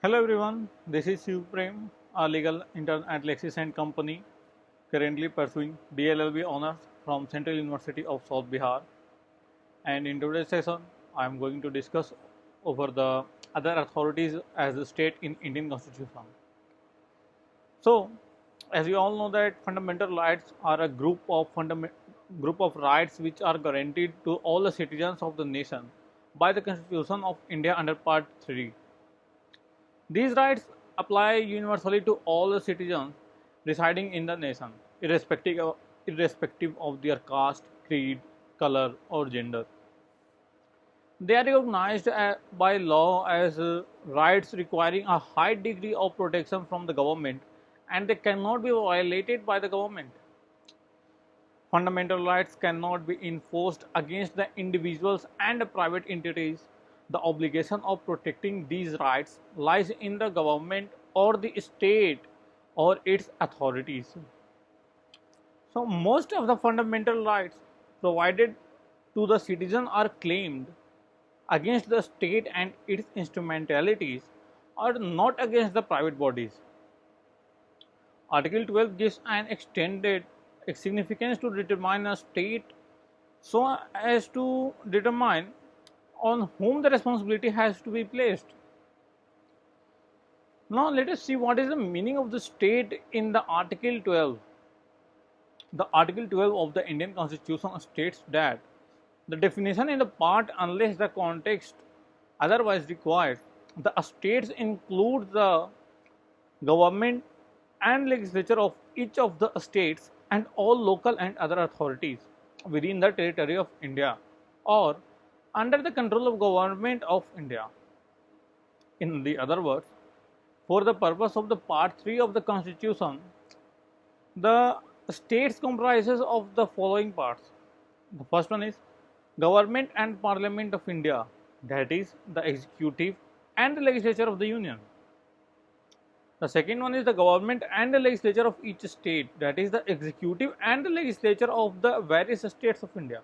Hello everyone, this is Shiv Prem, a legal intern at Lexis and Company, currently pursuing DLLB honors from Central University of South Bihar. And in today's session, I am going to discuss over the other authorities as the state in Indian Constitution. So, as we all know that fundamental rights are a group of rights which are guaranteed to all the citizens of the nation by the Constitution of India under Part 3. These rights apply universally to all the citizens residing in the nation, irrespective of their caste, creed, color, or gender. They are recognized by law as rights requiring a high degree of protection from the government, and they cannot be violated by the government. Fundamental rights cannot be enforced against the individuals and private entities. The obligation of protecting these rights lies in the government or the state or its authorities. So, most of the fundamental rights provided to the citizen are claimed against the state and its instrumentalities, or not against the private bodies. Article 12 gives an extended significance to determine a state so as to determine on whom the responsibility has to be placed. Now, let us see what is the meaning of the state in the Article 12. The Article 12 of the Indian Constitution states that the definition in the part unless the context otherwise requires, the states include the government and legislature of each of the states and all local and other authorities within the territory of India or under the control of government of India. In the other words, for the purpose of the part 3 of the constitution, the states comprises of the following parts. The first one is government and parliament of India, that is the executive and the legislature of the union. The second one is the government and the legislature of each state, that is the executive and the legislature of the various states of India.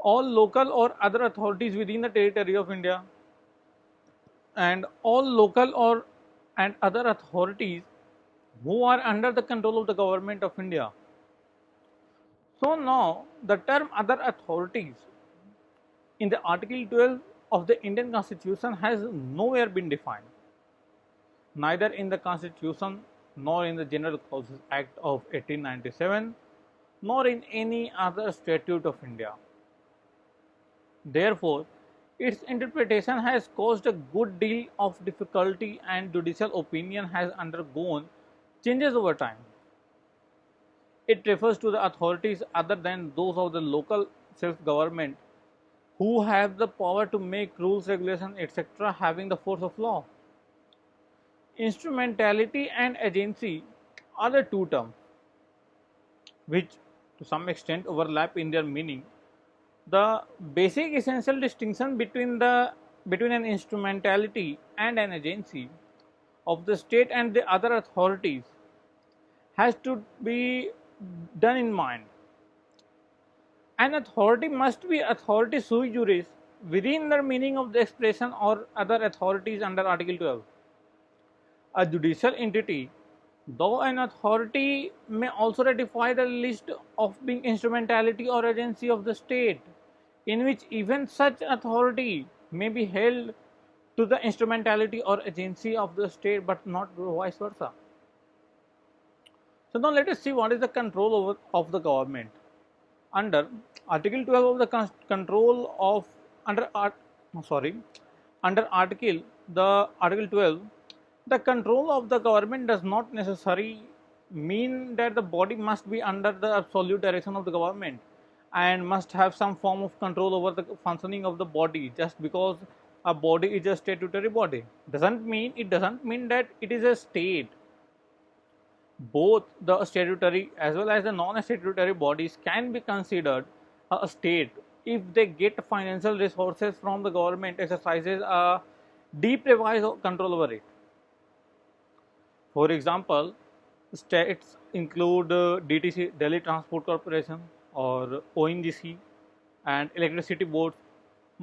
All local or other authorities within the territory of India, and all local or and other authorities who are under the control of the government of India. So now the term other authorities in the Article 12 of the Indian Constitution has nowhere been defined, neither in the Constitution nor in the General Clauses Act of 1897 nor in any other statute of India. Therefore, its interpretation has caused a good deal of difficulty and judicial opinion has undergone changes over time. It refers to the authorities other than those of the local self-government who have the power to make rules, regulations, etc. having the force of law. Instrumentality and agency are the two terms which to some extent overlap in their meaning. The basic essential distinction between an instrumentality and an agency of the state and the other authorities has to be done in mind. An authority must be authority sui juris within the meaning of the expression or other authorities under Article 12. A judicial entity, though an authority, may also ratify the list of being instrumentality or agency of the state, in which even such authority may be held to the instrumentality or agency of the state but not vice versa. So now let us see what is the control of the government. Under Article 12 of the control of under Article 12, the control of the government does not necessarily mean that the body must be under the absolute direction of the government and must have some form of control over the functioning of the body. Just because a body is a statutory body doesn't mean that it is a state. Both the statutory as well as the non-statutory bodies can be considered a state if they get financial resources from the government, exercises a deprived control over it. For example, states include DTC, Delhi Transport Corporation, or ONGC, and electricity boards.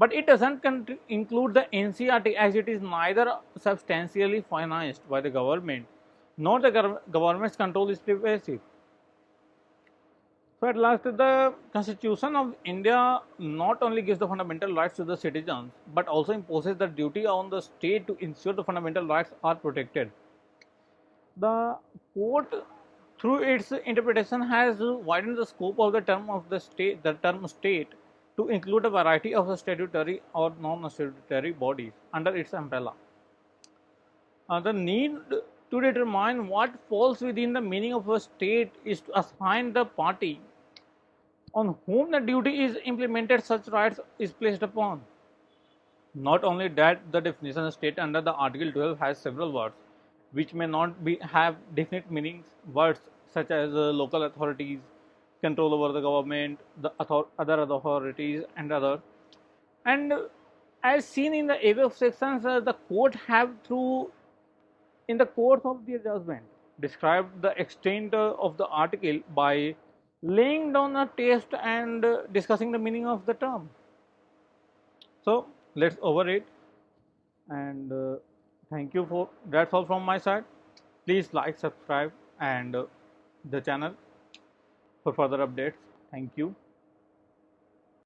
but it doesn't include the NCERT, as it is neither substantially financed by the government nor the government's control is pervasive. So at last, the Constitution of India not only gives the fundamental rights to the citizens, but also imposes the duty on the state to ensure the fundamental rights are protected. The court, through its interpretation, has widened the scope of the term state, to include a variety of statutory or non-statutory bodies under its umbrella. The need to determine what falls within the meaning of a state is to assign the party on whom the duty is implemented such rights is placed upon. Not only that, the definition of state under the Article 12 has several words which may not have definite meanings. Words such as local authorities, control over the government, the other authorities, and other. And as seen in the above sections, the court have through in the course of the judgment described the extent of the article by laying down a test and discussing the meaning of the term. So let's over it, and thank you for that's all from my side. Please like, subscribe, and the channel for further updates. Thank you.